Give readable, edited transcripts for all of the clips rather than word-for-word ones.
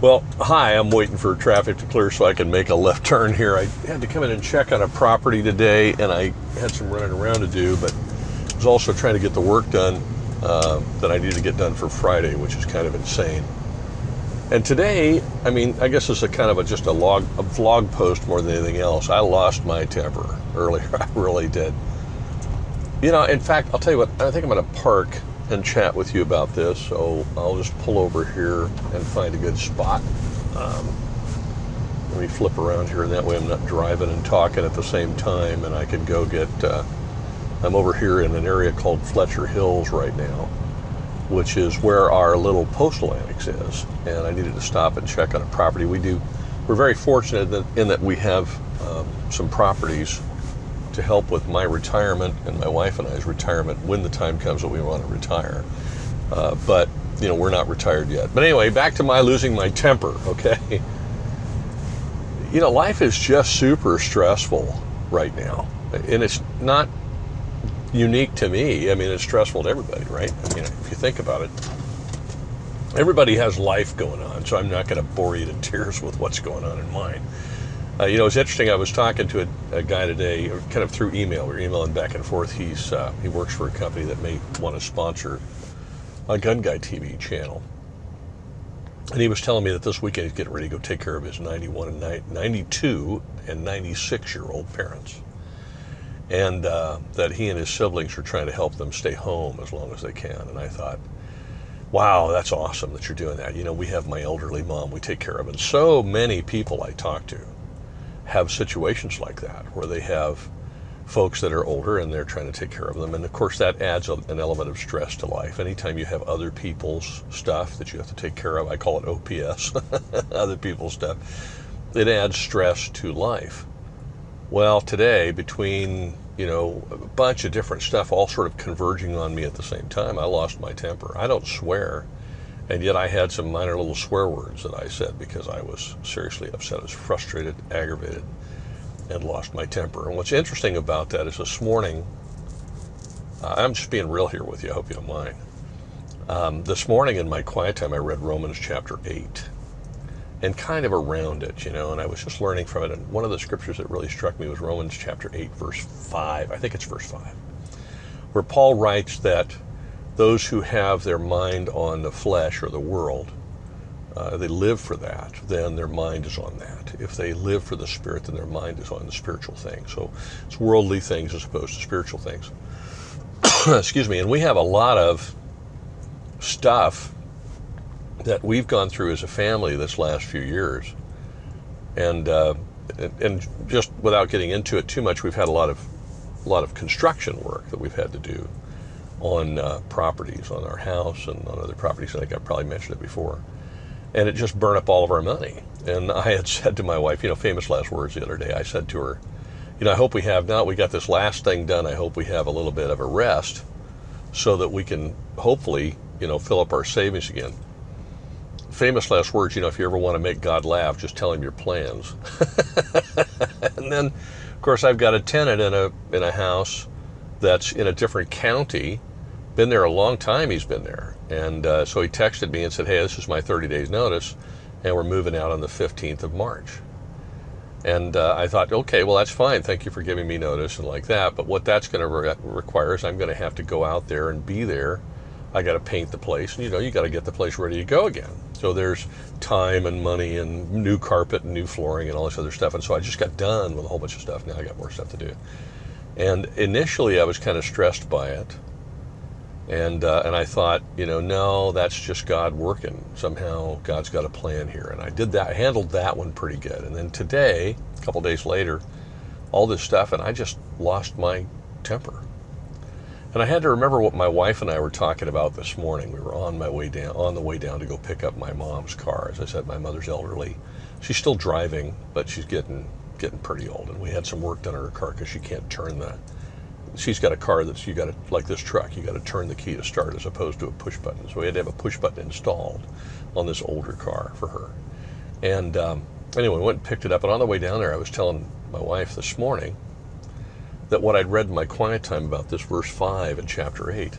Well, hi, I'm waiting for traffic to clear so I can make a left turn here. I had to come in and check on a property today, and I had some running around to do, but I was also trying to get the work done that I need to get done for Friday, which is kind of insane. And today, I mean, I guess it's just a vlog post more than anything else. I lost my temper earlier. I really did. You know, in fact, I'll tell you what, I think I'm going to park and chat with you about this, so I'll just pull over here and find a good spot. Let me flip around here, and that way I'm not driving and talking at the same time, and I can go get, I'm over here in an area called Fletcher Hills right now, which is where our little postal annex is, and I needed to stop and check on a property. We're very fortunate in that we have some properties to help with my retirement and my wife and I's retirement when the time comes that we want to retire. But, you know, we're not retired yet. But anyway, back to my losing my temper, okay? You know, life is just super stressful right now. And it's not unique to me. I mean, it's stressful to everybody, right? I mean, if you think about it, everybody has life going on, so I'm not going to bore you to tears with what's going on in mine. You know, it's interesting. I was talking to a guy today, kind of through email. We were emailing back and forth. He works for a company that may want to sponsor a GunGuyTV channel. And he was telling me that this weekend he's getting ready to go take care of his 92 and 96-year-old parents. And that he and his siblings are trying to help them stay home as long as they can. And I thought, wow, that's awesome that you're doing that. You know, we have my elderly mom we take care of. And so many people I talk to have situations like that where they have folks that are older and they're trying to take care of them. And of course that adds an element of stress to life. Anytime you have other people's stuff that you have to take care of, I call it OPS, other people's stuff, it adds stress to life. Well, today, between, you know, a bunch of different stuff all sort of converging on me at the same time, I lost my temper. I don't swear, and yet I had some minor little swear words that I said because I was seriously upset. I was frustrated, aggravated, and lost my temper. And what's interesting about that is this morning, I'm just being real here with you, I hope you don't mind. This morning in my quiet time, I read Romans chapter 8, and kind of around it, you know, and I was just learning from it. And one of the scriptures that really struck me was Romans chapter 8, verse 5. I think it's verse 5, where Paul writes that those who have their mind on the flesh or the world, they live for that, then their mind is on that. If they live for the Spirit, then their mind is on the spiritual things. So it's worldly things as opposed to spiritual things. Excuse me. And we have a lot of stuff that we've gone through as a family this last few years. And just without getting into it too much, we've had a lot of construction work that we've had to do on properties, on our house and on other properties. I think I probably mentioned it before. And it just burned up all of our money. And I had said to my wife, you know, famous last words the other day, I said to her, you know, I hope we have, now that we got this last thing done, I hope we have a little bit of a rest so that we can hopefully, you know, fill up our savings again. Famous last words, you know, if you ever want to make God laugh, just tell him your plans. And then, of course, I've got a tenant in a house that's in a different county. Been there a long time, he's been there. And so he texted me and said, hey, this is my 30 days notice, and we're moving out on the 15th of March. And I thought, okay, well, that's fine. Thank you for giving me notice and like that. But what that's going to require is I'm going to have to go out there and be there. I got to paint the place, and, you know, you got to get the place ready to go again. So there's time and money and new carpet and new flooring and all this other stuff. And so I just got done with a whole bunch of stuff. Now I got more stuff to do. And initially I was kind of stressed by it. And I thought, you know, no, that's just God working. Somehow God's got a plan here. And I did that, I handled that one pretty good. And then today, a couple days later, all this stuff, and I just lost my temper. And I had to remember what my wife and I were talking about this morning. We were on the way down to go pick up my mom's car. As I said, my mother's elderly. She's still driving, but she's getting pretty old. And we had some work done on her car because she can't turn she's got a car that's, you got to, like this truck, you got to turn the key to start as opposed to a push button. So we had to have a push button installed on this older car for her. And anyway, we went and picked it up. And on the way down there, I was telling my wife this morning that what I'd read in my quiet time about this verse 5 in chapter 8,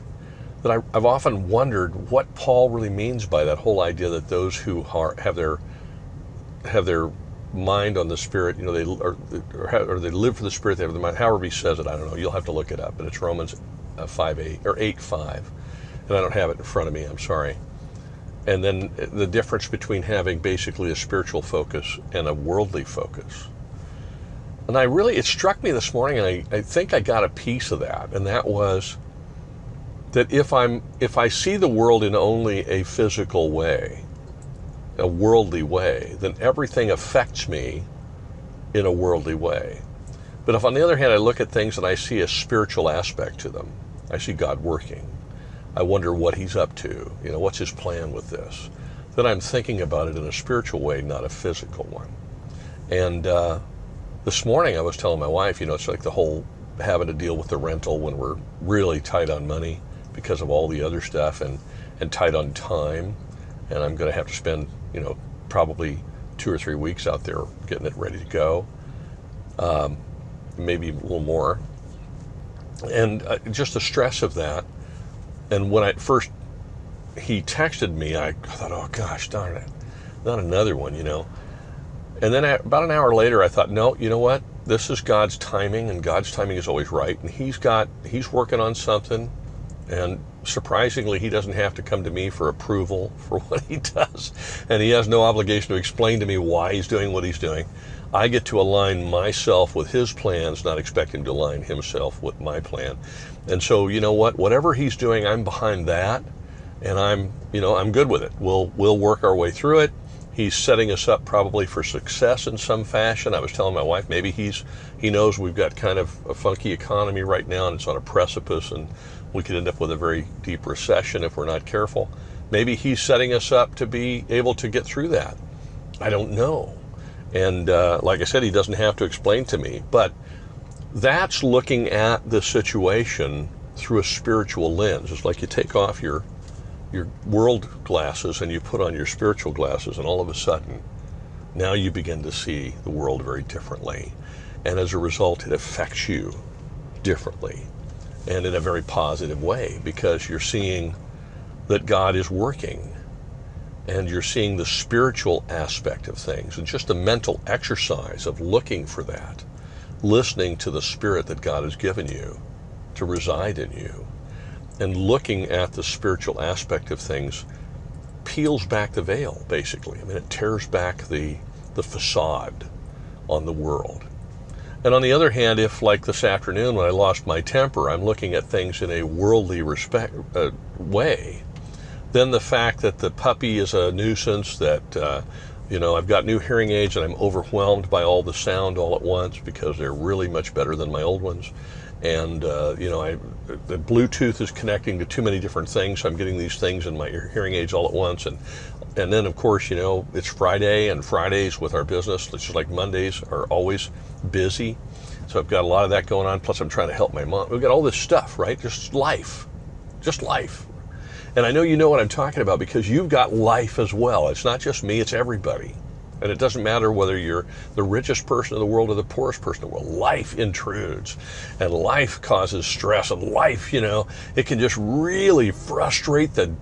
that I've often wondered what Paul really means by that whole idea that those who have their mind on the Spirit, you know, they live for the Spirit, they have their mind. However he says it, I don't know. You'll have to look it up, but it's Romans 5:8 or 8:5, and I don't have it in front of me. I'm sorry. And then the difference between having basically a spiritual focus and a worldly focus. And it struck me this morning, and I think I got a piece of that, and that was that if I see the world in only a physical way, a worldly way, then everything affects me in a worldly way. But if on the other hand I look at things and I see a spiritual aspect to them, I see God working, I wonder what he's up to, you know, what's his plan with this, then I'm thinking about it in a spiritual way, not a physical one. And this morning I was telling my wife, you know, it's like the whole having to deal with the rental when we're really tight on money because of all the other stuff, and tight on time, and I'm going to have to spend, you know, probably 2 or 3 weeks out there getting it ready to go, maybe a little more, and just the stress of that. And when he texted me, I thought, oh gosh, darn it, not another one, you know. And then about an hour later, I thought, no, you know what? This is God's timing, and God's timing is always right. And he's working on something, and surprisingly, he doesn't have to come to me for approval for what he does. And he has no obligation to explain to me why he's doing what he's doing. I get to align myself with his plans, not expect him to align himself with my plan. And so, you know what? Whatever he's doing, I'm behind that, and I'm good with it. We'll work our way through it. He's setting us up probably for success in some fashion. I was telling my wife, maybe he knows we've got kind of a funky economy right now, and it's on a precipice, and we could end up with a very deep recession if we're not careful. Maybe he's setting us up to be able to get through that. I don't know. And like I said, he doesn't have to explain to me, but that's looking at the situation through a spiritual lens. It's like you take off your world glasses and you put on your spiritual glasses, and all of a sudden, now you begin to see the world very differently. And as a result, it affects you differently and in a very positive way, because you're seeing that God is working, and you're seeing the spiritual aspect of things, and just the mental exercise of looking for that, listening to the Spirit that God has given you to reside in you, and looking at the spiritual aspect of things peels back the veil, basically. I mean, it tears back the facade on the world. And on the other hand, if, like this afternoon when I lost my temper, I'm looking at things in a worldly way, then the fact that the puppy is a nuisance, that I've got new hearing aids and I'm overwhelmed by all the sound all at once because they're really much better than my old ones. And the Bluetooth is connecting to too many different things, so I'm getting these things in my hearing aids all at once. And then, of course, it's Friday, and Fridays with our business, it's just like Mondays, are always busy. So I've got a lot of that going on, plus I'm trying to help my mom. We've got all this stuff, right? Just life. And I know you know what I'm talking about, because you've got life as well. It's not just me, it's everybody. And it doesn't matter whether you're the richest person in the world or the poorest person in the world. Life intrudes, and life causes stress, and life, it can just really frustrate the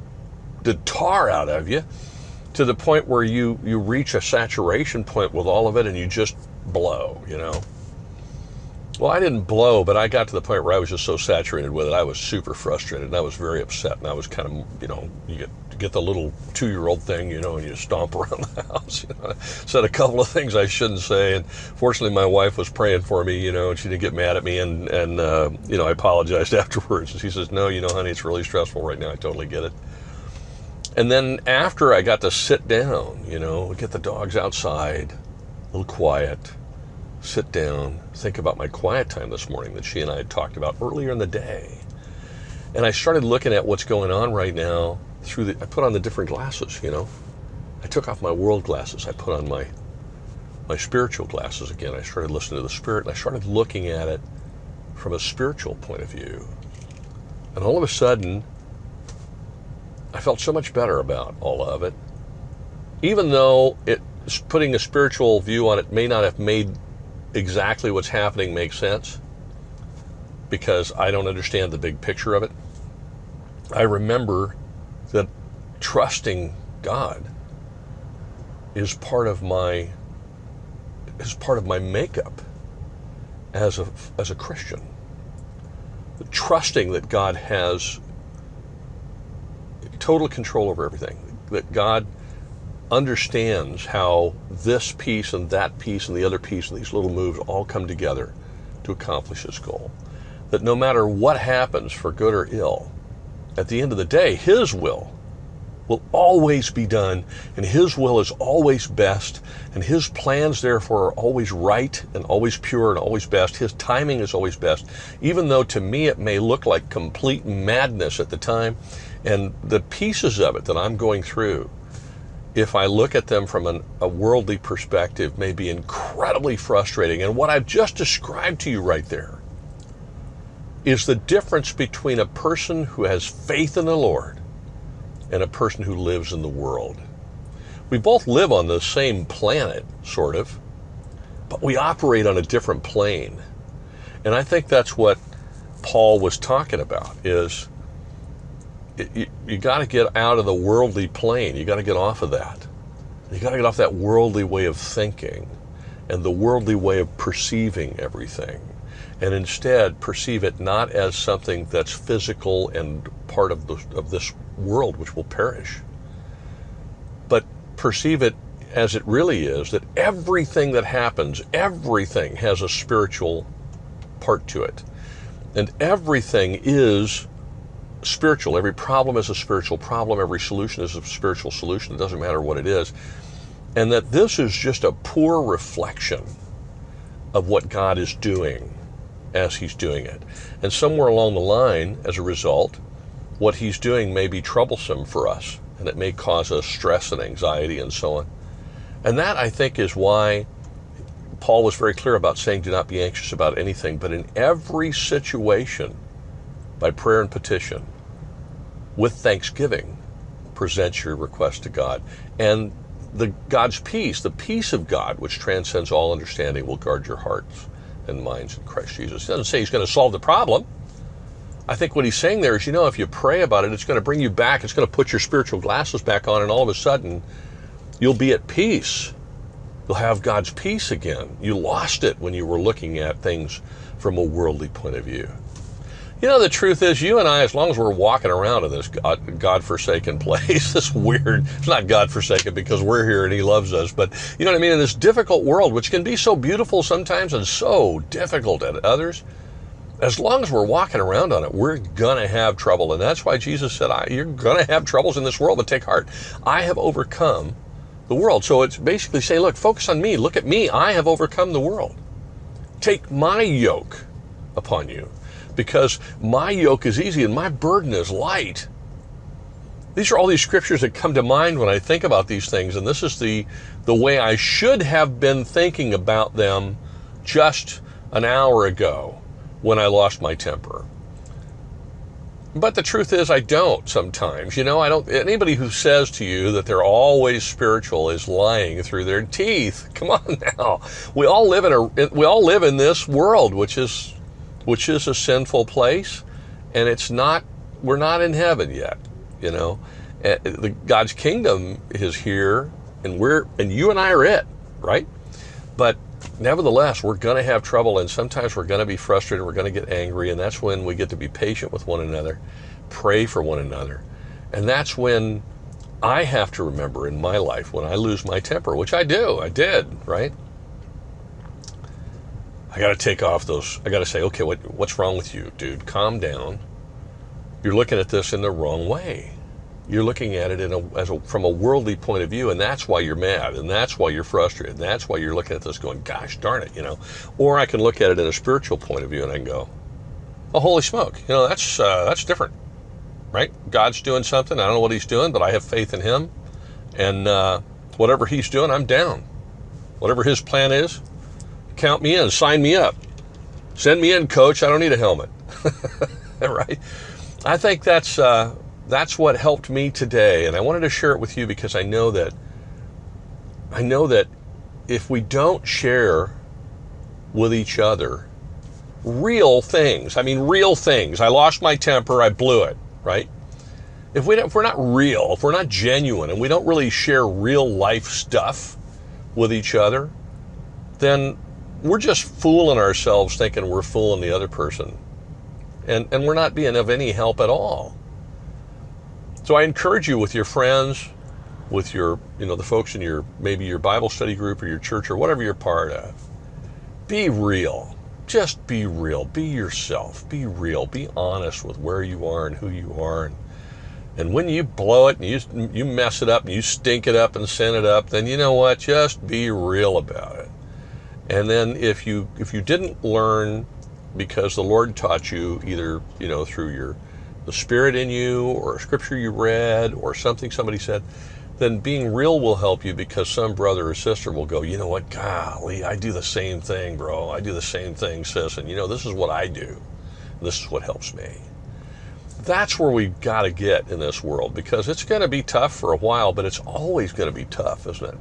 tar out of you to the point where you reach a saturation point with all of it and you just blow, Well, I didn't blow, but I got to the point where I was just so saturated with it, I was super frustrated, and I was very upset, and I was kind of, you get the little 2-year-old thing, and you stomp around the house. I said a couple of things I shouldn't say, and fortunately my wife was praying for me, and she didn't get mad at me, and I apologized afterwards. And she says, no, honey, it's really stressful right now. I totally get it. And then after I got to sit down, get the dogs outside, a little quiet, sit down, think about my quiet time this morning that she and I had talked about earlier in the day. And I started looking at what's going on right now I put on the different glasses, I took off my world glasses. I put on my spiritual glasses again. I started listening to the Spirit, and I started looking at it from a spiritual point of view. And all of a sudden, I felt so much better about all of it. Even though putting a spiritual view on it may not have made exactly what's happening make sense, because I don't understand the big picture of it. I remember that trusting God is part of my makeup as a Christian. Trusting that God has total control over everything, that God understands how this piece and that piece and the other piece and these little moves all come together to accomplish His goal. That no matter what happens, for good or ill, at the end of the day, His will always be done, and His will is always best, and His plans therefore are always right and always pure and always best. His timing is always best, even though to me it may look like complete madness at the time, and the pieces of it that I'm going through, if I look at them from a worldly perspective, may be incredibly frustrating. And what I've just described to you right there is the difference between a person who has faith in the Lord and a person who lives in the world. We both live on the same planet, sort of, but we operate on a different plane. And I think that's what Paul was talking about, is you got to get out of the worldly plane. You got to get off of that. You got to get off that worldly way of thinking and the worldly way of perceiving everything, and instead perceive it not as something that's physical and part of this world which will perish, but perceive it as it really is, that everything that happens, everything has a spiritual part to it, and everything is spiritual. Every problem is a spiritual problem. Every solution is a spiritual solution. It doesn't matter what it is. And that this is just a poor reflection of what God is doing as He's doing it. And somewhere along the line, as a result, what He's doing may be troublesome for us, and it may cause us stress and anxiety and so on. And that, I think, is why Paul was very clear about saying, do not be anxious about anything, but in every situation, by prayer and petition, with thanksgiving, present your request to God. And God's peace, the peace of God, which transcends all understanding, will guard your hearts and minds in Christ Jesus. He doesn't say He's going to solve the problem. I think what he's saying there is, if you pray about it, it's going to bring you back. It's going to put your spiritual glasses back on, and all of a sudden, you'll be at peace. You'll have God's peace again. You lost it when you were looking at things from a worldly point of view. The truth is, you and I, as long as we're walking around in this God-forsaken place, this weird, it's not God-forsaken because we're here and He loves us, but you know what I mean, in this difficult world, which can be so beautiful sometimes and so difficult at others, as long as we're walking around on it, we're going to have trouble. And that's why Jesus said, you're going to have troubles in this world, but take heart. I have overcome the world. So it's basically saying, look, focus on me. Look at me. I have overcome the world. Take my yoke upon you, because my yoke is easy and my burden is light. These are all these scriptures that come to mind when I think about these things, and this is the way I should have been thinking about them just an hour ago when I lost my temper. But the truth is, I don't sometimes. I don't. Anybody who says to you that they're always spiritual is lying through their teeth. Come on now. We all live in this world, which is a sinful place, and we're not in heaven yet. God's kingdom is here, and you and I are it, right? But nevertheless, we're going to have trouble, and sometimes we're going to be frustrated, we're going to get angry, and that's when we get to be patient with one another, pray for one another. And that's when I have to remember in my life, when I lose my temper, which I did, right? I got to take off those, I got to say, okay, what's wrong with you, dude? Calm down. You're looking at this in the wrong way. You're looking at it from a worldly point of view, and that's why you're mad, and that's why you're frustrated, and that's why you're looking at this going, gosh darn it, Or I can look at it in a spiritual point of view, and I can go, oh, holy smoke, that's different, right? God's doing something. I don't know what He's doing, but I have faith in Him, and whatever He's doing, I'm down. Whatever His plan is, count me in, sign me up. Send me in, coach, I don't need a helmet. Right? I think that's what helped me today, and I wanted to share it with you because I know that if we don't share with each other real things, I lost my temper, I blew it, right? if we're not real, if we're not genuine, and we don't really share real life stuff with each other, then we're just fooling ourselves thinking we're fooling the other person. And we're not being of any help at all. So I encourage you with your friends, with your, the folks in maybe your Bible study group or your church or whatever you're part of, be real. Just be real. Be yourself. Be real. Be honest with where you are and who you are. And when you blow it and you mess it up and you stink it up and send it up, then you know what? Just be real about it. And then if you didn't learn because the Lord taught you, either through the Spirit in you or a scripture you read or something somebody said, then being real will help you, because some brother or sister will go, you know what, golly, I do the same thing, bro. I do the same thing, sis. And this is what I do. This is what helps me. That's where we've got to get in this world, because it's going to be tough for a while, but it's always going to be tough, isn't it?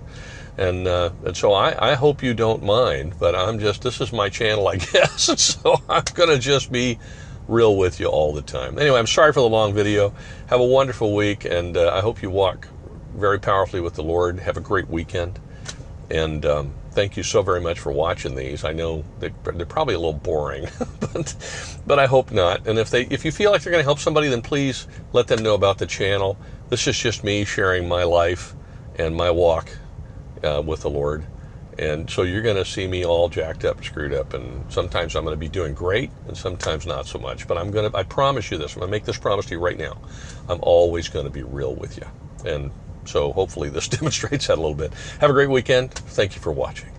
And so I hope you don't mind, but this is my channel, I guess. And so I'm going to just be real with you all the time. Anyway, I'm sorry for the long video. Have a wonderful week, and I hope you walk very powerfully with the Lord. Have a great weekend. And thank you so very much for watching these. I know they're probably a little boring, but I hope not. And if you feel like they're going to help somebody, then please let them know about the channel. This is just me sharing my life and my walk with the Lord. And so you're going to see me all jacked up and screwed up, and sometimes I'm going to be doing great and sometimes not so much. But I promise you this, I'm going to make this promise to you right now. I'm always going to be real with you. And so hopefully this demonstrates that a little bit. Have a great weekend. Thank you for watching.